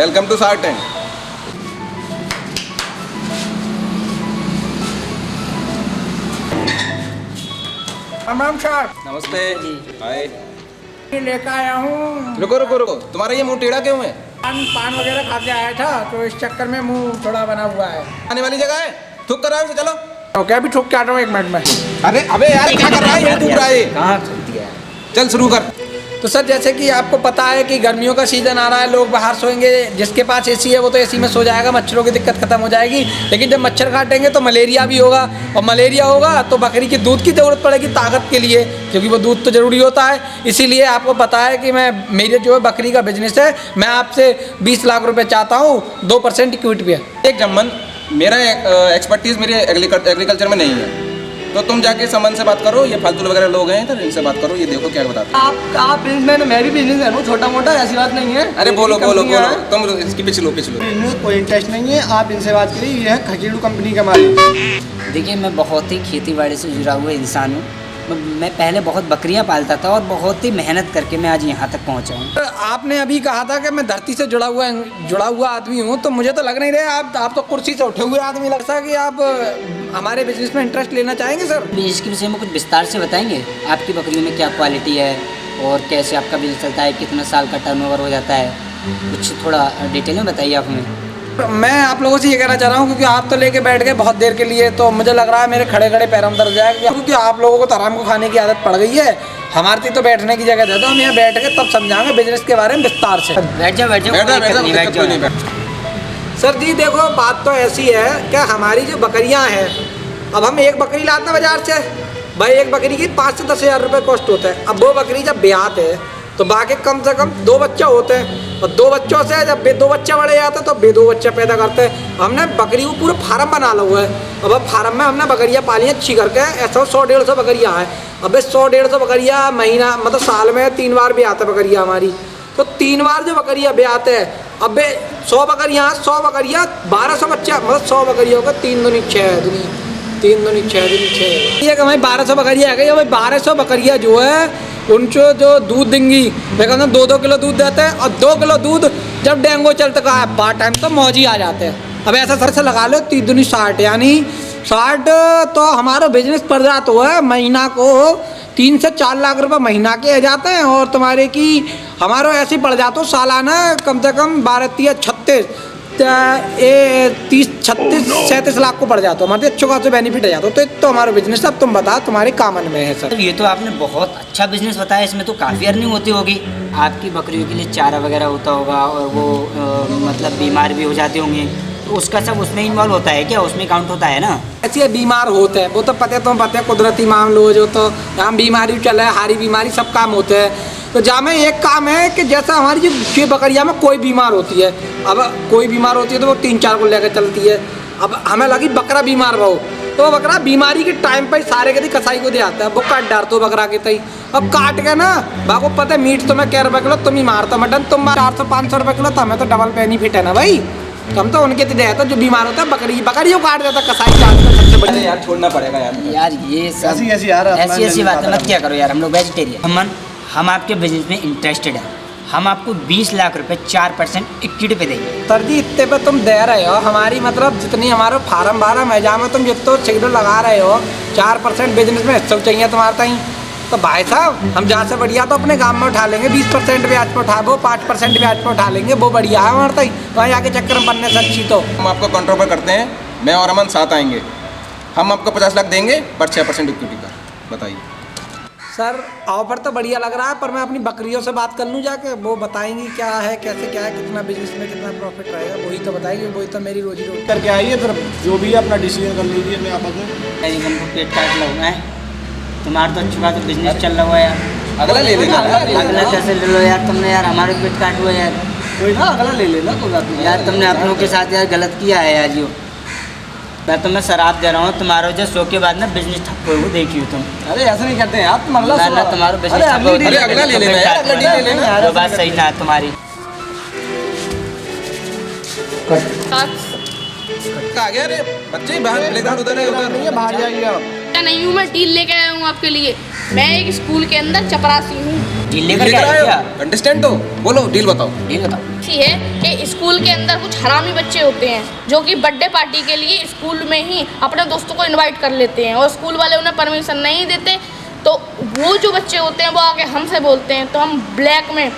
Welcome to shark tank. तमाम sir नमस्ते। Hi. लेकर आया हूँ। रुको रुको रुको, तुम्हारा ये मुंह टेढ़ा क्यों है? पान वगैरह खा के आया था तो इस चक्कर में मुंह थोड़ा बना हुआ है। आने वाली जगह है, थूक कर आओ इसे, चलो। ओके अभी ठुक के आ रहा हूँ 1 मिनट में। अरे अबे यार क्या कर रहा है, ये थूक रहा है। कहाँ थूक दिया है? चल शुरू कर। तो सर जैसे कि आपको पता है कि गर्मियों का सीज़न आ रहा है, लोग बाहर सोएंगे। जिसके पास एसी है वो तो एसी में सो जाएगा, मच्छरों की दिक्कत खत्म हो जाएगी। लेकिन जब मच्छर काटेंगे तो मलेरिया भी होगा, और मलेरिया होगा तो बकरी के दूध की ज़रूरत पड़ेगी ताकत के लिए, क्योंकि वो दूध तो ज़रूरी होता है। इसीलिए आपको पता है कि मेरे जो है बकरी का बिजनेस है, मैं आपसे 20 लाख रुपये चाहता हूँ 2% इक्विटी पे। एक जम्मन, मेरा एक्सपर्टीज़ मेरे एग्रीकल्चर में नहीं है, तो तुम जाके समन से बात करो। ये फालतू वगैरह लोग हैं, तो इनसे बात करो, ये देखो क्या बताते हैं। आप बिजनेसमैन, मैं भी बिजनेसमैन हूँ, छोटा मोटा, ऐसी बात नहीं है। अरे बोलो बोलो बोलो, तुम इसकी पिछलो। बिजनेस कोई इंटरेस्ट नहीं है, आप इनसे बात करिए। ये है खजीड़ू कंपनी का मालिक। देखिए, मैं बहुत ही खेती बाड़ी से जुड़ा हुआ इंसान हूँ। मैं पहले बहुत बकरियां पालता था और बहुत ही मेहनत करके मैं आज यहाँ तक पहुँचा हूँ। आपने अभी कहा था कि मैं धरती से जुड़ा हुआ आदमी हूँ, तो मुझे तो लग नहीं रहा आप तो कुर्सी से उठे हुए आदमी लगता है कि आप हमारे बिजनेस में इंटरेस्ट लेना चाहेंगे सर। बिजनेस के विषय में कुछ विस्तार से बताएंगे? आपकी बकरियों में क्या क्वालिटी है और कैसे आपका बिजनेस चलता है, कितना साल का टर्नओवर हो जाता है, कुछ थोड़ा डिटेल में बताइए आप हमें। मैं आप लोगों से ये कहना चाह रहा हूँ, क्योंकि आप तो लेके बैठ गए बहुत देर के लिए, तो मुझे लग रहा है मेरे खड़े खड़े पैरों में दर्द जाएगा, क्योंकि आप लोगों को तो आराम को खाने की आदत पड़ गई है। हमारी तो बैठने की जगह दे दो, हम यहाँ बैठ के तब समझाएंगे बिजनेस के बारे में विस्तार से। बैठ जाओ बैठ जाओ। सर जी देखो, बात तो ऐसी है कि हमारी जो बकरियाँ हैं, अब हम एक बकरी लाते हैं बाजार से, भाई एक बकरी की 5 से 10 हज़ार रुपये कॉस्ट होता है। अब वो बकरी जब ब्याहते है तो बाकी कम से कम 2 बच्चे होते हैं, और 2 बच्चों से जब 2 बच्चे बड़े जाते हैं तो 2 बच्चे पैदा करते हैं। हमने बकरी को पूरा फार्म बना ला हुआ है। अब फार्म में हमने बकरियाँ पाली हैं अच्छी करके, ऐसा 100-150 बकरियाँ हैं। अब 100-150 बकरियाँ महीना मतलब साल में 3 बार भी आते हैं बकरियाँ हमारी, तो 3 बार जो बकरियाँ भी आते हैं, अब 100 बकरियाँ 1200 बच्चा, मतलब 100 बकरियों का 3 दूनी 6 दूनी 3 दूनी 6 दूनी 6, ये कि भाई 1200 बकरियाँ आ गई। भाई 1200 बकरियाँ जो है उनको जो दूध देंगी, मैं कहता हूँ 2-2 किलो दूध देते हैं, और 2 किलो दूध जब डेंगू चलता का है पार टाइम तो मौज ही आ जाते हैं। अब ऐसा सर से लगा लो 3 दूनी 60, यानी 60 तो हमारा बिजनेस पड़ जाता है महीना को 3 से 4 लाख रुपए महीना के आ जाते हैं, और तुम्हारे की हमारा ऐसे ही पड़ जाता हो सालाना कम से कम 30-36 लाख को पड़ जाता हो। हमारे अच्छे खासे बेनिफिट आ जाता हो। तो हमारा बिजनेस अब तुम बताओ तुम्हारे कामन में है सर। ये तो आपने बहुत अच्छा बिजनेस बताया, इसमें तो काफ़ी अर्निंग होती होगी। आपकी बकरियों के लिए चारा वगैरह होता होगा, और वो मतलब बीमार भी हो जाते होंगे, तो उसका सब उसमें इन्वॉल्व होता है क्या? उसमें काउंट होता है ना? ऐसे बीमार होते हैं वो तो पता है, तुम पता है कुदरती मामलों जो तो यहाँ बीमारी चल रहा है, हारी बीमारी सब काम होते हैं। तो जहाँ में एक काम है कि जैसा हमारी जो 6 बकरियाँ में कोई बीमार होती है, अब कोई बीमार होती है तो वो 3-4 को लेकर चलती है। अब हमें लगी बकरा बीमार हो, तो वो बकरा बीमारी के टाइम पर सारे के कसाई को दे आता है, वो काट डालते हो बकरा के तई। अब काट के ना बाको पता है मीट तुम्हें क्या रुपये किलो, तुम ही मारता मटन तुम 400-500 रुपये किलो, तो हमें तो डबल बेनिफिट है ना भाई। हम तो उनके दे देता जो बीमार होता है बकरियों काट देता, कसाई काटता सबसे बड़ी। यार छोड़ना पड़ेगा यार ये सब ऐसी बातें मत क्या करो यार, हम लोग वेजिटेरियन। हम आपके बिजनेस में इंटरेस्टेड हैं, हम आपको 20 लाख रुपए 4% इक्विटी पे देंगे। सर जी इतने पे तुम दे रहे हो, हमारी मतलब जितनी हमारा फार्म है जहाँ में तुम जितना सिग्नल लगा रहे हो 4% बिजनेस में हिस्सा चाहिए तुम्हारे ताई। तो भाई साहब हम जहाँ से बढ़िया तो अपने गांव में उठा लेंगे, 20% ब्याज पे उठा, वो 5% ब्याज पे उठा लेंगे, वो बढ़िया है हमारे ताई। वहाँ जाके चक्कर में बनने से अच्छी तो हम आपको कंट्रोल करते हैं, मैं और अमन साथ आएंगे, हम आपको 50 लाख देंगे पर 6% इक्विटी का। बताइए सर ऑफर तो बढ़िया लग रहा है, पर मैं अपनी बकरियों से बात कर लूँ जाके, वो बताएंगी क्या है कैसे क्या है, कितना बिजनेस में कितना प्रॉफिट रहेगा, वही तो बताएंगे, वही तो मेरी रोजी रोटी करके आइए, फिर जो भी अपना डिसीजन कर लीजिए। मैं आपस में हमको पेट काट लो है, तुम्हारा तो अच्छा तो बिजनेस चल रहा हुआ है यार। अगला ले लेना, अगला कैसे ले लो यार, तुमने यार हमारे पेट काट हुआ यार। कोई ना अगला ले लेना, कोई बात नहीं यार तुमने अपनों के साथ यार गलत किया है यार। यो मैं तुम्हें शराब दे रहा हूँ, तुम्हारा जो शो के बाद ना बिजनेस ठप हो देखी हो तुम। अरे ऐसा नहीं करते हैं आप, तुम अगला ना तुम्हारा बिजनेस ठप हो। अरे अगला ले लेना यार, अगला डील ले लेना। वो बात सही ना है तुम्हारी। आ गया रे बच्चे, बाहर प्लेग्राउंड उधर है, उधर नहीं है, बाहर जाइए आप। नहीं हूँ, मैं डील लेके आया हूँ आपके लिए। मैं एक स्कूल के अंदर चपरासी हूँ। डील लेकर के आए क्या? कंटेस्टेंट हो, बोलो डील बताओ। डील बताओ। ऐसी है कि स्कूल के अंदर कुछ हरामी बच्चे होते हैं जो कि बर्थडे पार्टी के लिए स्कूल में ही अपने दोस्तों को इनवाइट कर लेते हैं और स्कूल वाले उन्हें परमिशन नहीं देते, तो वो जो बच्चे होते हैं वो आके हमसे बोलते हैं, तो हम ब्लैक में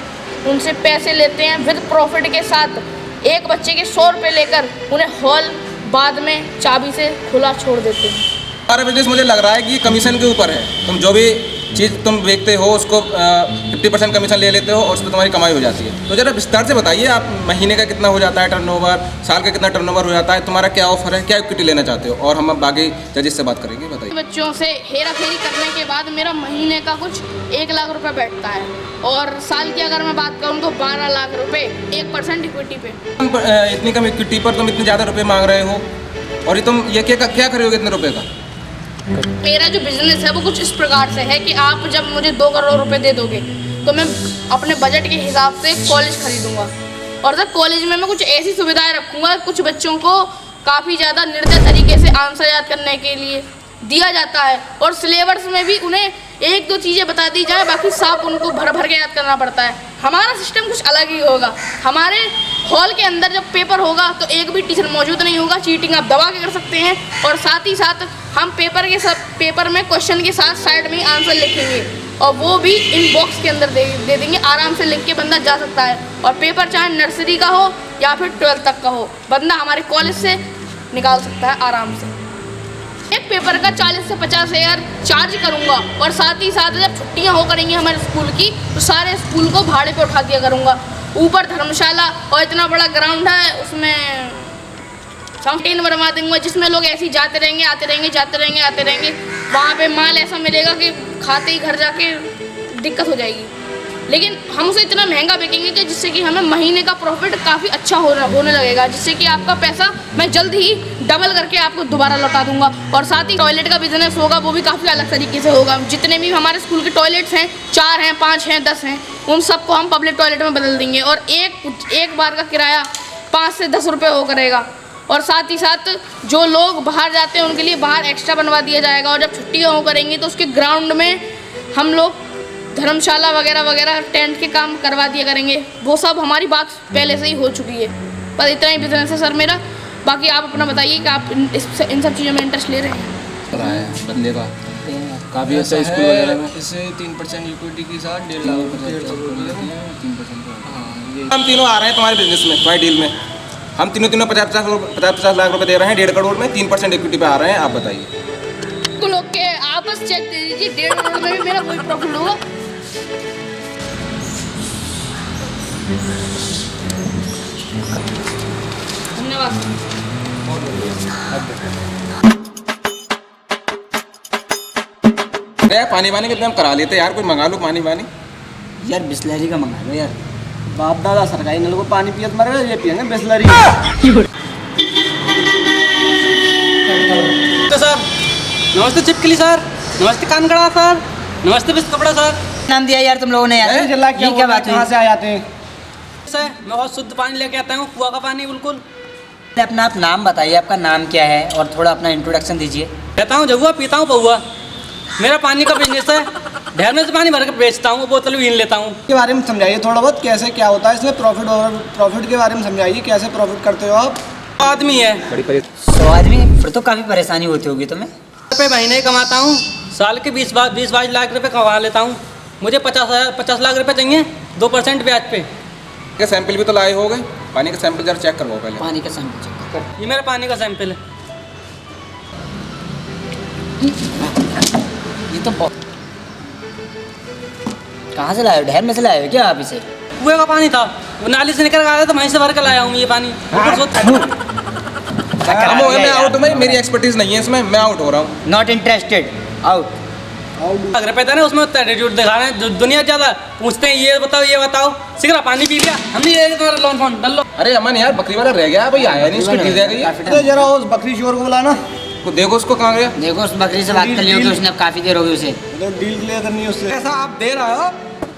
उनसे पैसे लेते हैं विद प्रॉफिट के साथ। एक बच्चे के 100 रुपये लेकर उन्हें हॉल बाद में चाबी से खुला छोड़ देते हैं। हमारा बिजनेस मुझे लग रहा है कि कमीशन के ऊपर है। तुम जो भी चीज़ तुम बेचते हो उसको 50% कमीशन ले लेते हो और उस पर तुम्हारी कमाई हो जाती है। तो ज़रा विस्तार से बताइए, आप महीने का कितना हो जाता है टर्नओवर, साल का कितना टर्नओवर हो जाता है, तुम्हारा क्या ऑफर है, क्या इक्विटी लेना चाहते हो, और हम अब आगे जजेस से बात करेंगे। बताइए। बच्चों से हेरा फेरी करने के बाद मेरा महीने का कुछ 1 लाख रुपए बैठता है और साल की अगर मैं बात करूँ तो 12 लाख रुपए 1% इक्विटी पे। इतनी कम इक्विटी पर तुम इतने ज़्यादा रुपये मांग रहे हो, और ये तुम ये क्या करोगे इतने रुपये का? मेरा जो बिजनेस है वो कुछ इस प्रकार से है कि आप जब मुझे 2 करोड़ रुपए दे दोगे तो मैं अपने बजट के हिसाब से कॉलेज खरीदूंगा, और जब कॉलेज में मैं कुछ ऐसी सुविधाएं रखूंगा, कुछ बच्चों को काफ़ी ज़्यादा निर्दय तरीके से आंसर याद करने के लिए दिया जाता है, और सिलेबस में भी उन्हें 1-2 चीज़ें बता दी जाए, बाकी सब उनको भर भर के याद करना पड़ता है। हमारा सिस्टम कुछ अलग ही होगा। हमारे हॉल के अंदर जब पेपर होगा तो एक भी टीचर मौजूद नहीं होगा, चीटिंग आप दबा के कर सकते हैं, और साथ ही साथ हम पेपर में क्वेश्चन के साथ साइड में आंसर लिखेंगे और वो भी इन बॉक्स के अंदर दे देंगे, आराम से लिख के बंदा जा सकता है। और पेपर चाहे नर्सरी का हो या फिर 12th तक का हो, बंदा हमारे कॉलेज से निकाल सकता है आराम से। एक पेपर का 40 से 50 हज़ार चार्ज करूँगा, और साथ ही साथ जब छुट्टियाँ हो करेंगी हमारे स्कूल की तो सारे स्कूल को भाड़े पे उठा दिया करूँगा। ऊपर धर्मशाला और इतना बड़ा ग्राउंड है, उसमें फाउंटेन बनवा दूंगा जिसमें लोग ऐसे ही जाते रहेंगे, आते रहेंगे। वहाँ पे माल ऐसा मिलेगा कि खाते ही घर जाके दिक्कत हो जाएगी, लेकिन हम उसे इतना महंगा बेचेंगे कि जिससे कि हमें महीने का प्रॉफिट काफ़ी अच्छा होने लगेगा, जिससे कि आपका पैसा मैं जल्द ही डबल करके आपको दोबारा लौटा दूंगा। और साथ ही टॉयलेट का बिजनेस होगा, वो भी काफ़ी अलग तरीके से होगा। जितने भी हमारे स्कूल के टॉयलेट्स हैं, 4 हैं, 5 हैं, 10 हैं, उन सबको हम पब्लिक टॉयलेट में बदल देंगे, और एक बार का किराया 5 से 10 रुपये हो करेगा। और साथ ही साथ जो लोग बाहर जाते हैं उनके लिए बाहर एक्स्ट्रा बनवा दिया जाएगा, और जब छुट्टियाँ हो करेंगी तो उसके ग्राउंड में हम लोग धर्मशाला वगैरह टेंट के काम करवा दिया करेंगे। वो सब हमारी बात पहले से ही हो चुकी है। पर इतना ही बिजनेस है सर मेरा। बाकी आप अपना बताइए कि आप इन सब चीज़ों में इंटरेस्ट ले रहे हैं। बदले का काफ़ी अच्छा स्कूल वगैरह में इससे 3% इक्विटी के साथ 1.5 लाख रुपये 3%। हम तीनों आ रहे हैं तुम्हारे बिजनेस में, तुम्हारी डील में। हम तीनों 50-50 लाख रुपए दे रहे हैं 1.5 करोड़ में, 3% इक्विटी पे आ रहे हैं। आप बताइए। तो लोग के आपस चेक दे दीजिए, 1.5 करोड़ में भी मेरा कोई प्रॉफिट होगा। धन्यवाद। पानी कितने हम करा लेते यार, कोई मंगा लो पानी। यार बिस्लरी का मंगा लो यार। बाप दादा सरकारी नल को पानी पियत मर गए, ये पियेंगे बिस्लरी। तो सर नमस्ते चिपकली सर, नमस्ते कानगड़ा सर, नमस्ते बिस्क कपड़ा सर। नाम दिया यार तुम लोगों ने यार। जल्ला ये क्या बात कहाँ हुई? से आ जाते हैं? सर मैं बहुत शुद्ध पानी लेके आता हूँ, कुआं का पानी बिल्कुल। अपना आप नाम बताइए, आपका नाम क्या है, और थोड़ा अपना इंट्रोडक्शन दीजिए। कहता हूँ जगुआ, पीता हूँ पौआ। मेरा पानी का बिजनेस है, ढेर में से पानी भर के बेचता हूँ, बोतल भी लेता हूँ। के बारे में समझाइए थोड़ा बहुत, कैसे क्या होता है इसमें प्रॉफिट के बारे में समझाइए, कैसे प्रॉफिट करते हो आप? आदमी है 100 आदमी, फिर तो काफ़ी परेशानी होती होगी तुम्हें। रुपये महीने कमाता हूँ, साल के 20-22 लाख रुपए कमा लेता हूँ। मुझे 50 लाख रुपए चाहिए 2% ब्याज पे। क्या सैंपल भी तो लाए हो गए? पानी का सैंपल जरा चेक करवाओ पहले। पानी का सैंपल चेक कर। ये मेरा पानी का सैंपल है। ये तो कहाँ से लाए हो? ढेर में से लाए हो क्या आप इसे? कुएं का पानी था, वो नाली से निकल आया तो वहीं से भर कर लाया हूँ ये पानी। मैं आउट, मेरी एक्सपर्टीज नहीं है इसमें, मैं आउट हो रहा हूँ। Not interested, out. लाख रुपए था ना, उसमें एटीट्यूड दिखा रहे हैं। दुनिया ज़्यादा पूछते हैं ये बताओ सिगरा पानी पी लिया, हम नहीं ये तुम्हारा लोन फोन डल लो। अरे अमन यार, बकरी वाला रह गया भाई, आया नहीं, इसको डील दे गई। तो जरा उस बकरी चोर को बुलाना, देखो उसको कहाँ गया। देखो उस बकरी से बात कर ली होगी उसने, अब काफ़ी देर होगी उसे। डील क्लियर करनी है उससे। ऐसा आप दे रहे हो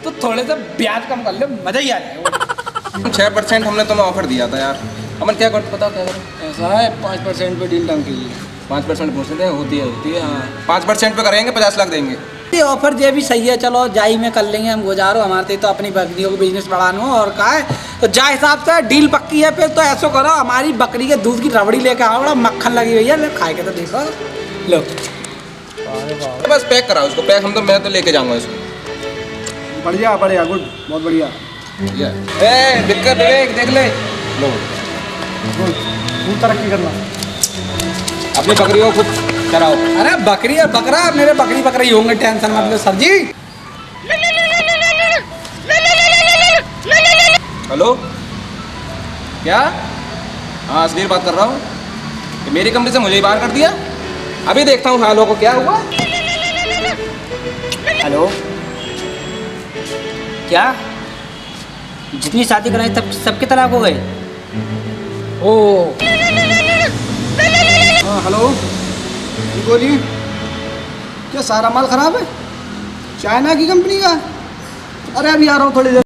तो थोड़े से ब्याज कम कर ले, मजा ही आ जाएगा। 6% हमने तुम्हें ऑफर दिया था यार। अमन क्या करते बताओ, क्या करें? ऐसा है 5% पे डील डन कीजिए। 5% पूछते थे, होती है हाँ। 5% पे करेंगे, 50 लाख देंगे। ये ऑफर ये भी सही है, चलो जाई में कर लेंगे हम गुजारो, हमारे तो अपनी बकरियों को बिजनेस बढ़ाना हो और का है तो जा हिसाब से डील पक्की है। फिर तो ऐसा करो हमारी बकरी के दूध की रबड़ी लेकर आओ, बड़ा मक्खन लगी हुई है, ले खाए के तो देखो लो। बस पैक कराओ उसको, पैक मैं तो लेके जाऊंगा इसको। बढ़िया बढ़िया, गुड, बहुत बढ़िया। दिक्कत देख ले लो, खूब तरक्की करना। अपनी बकरियों को खुद चराओ। अरे बकरी और बकरा मेरे बकरी बकरी होंगे, टेंशन मत लो सर जी। हेलो, क्या? हाँ असलीर बात कर रहा हूँ। ये मेरी कंपनी से मुझे ही बाहर कर दिया। अभी देखता हूँ हालों को क्या हुआ। हेलो, क्या जितनी शादी कराई तब सबके तलाक हो गए? ओ हाँ हेलो जी, बोलिए। क्या सारा माल ख़राब है चाइना की कंपनी का? अरे अभी आ रहा हूँ थोड़ी देर।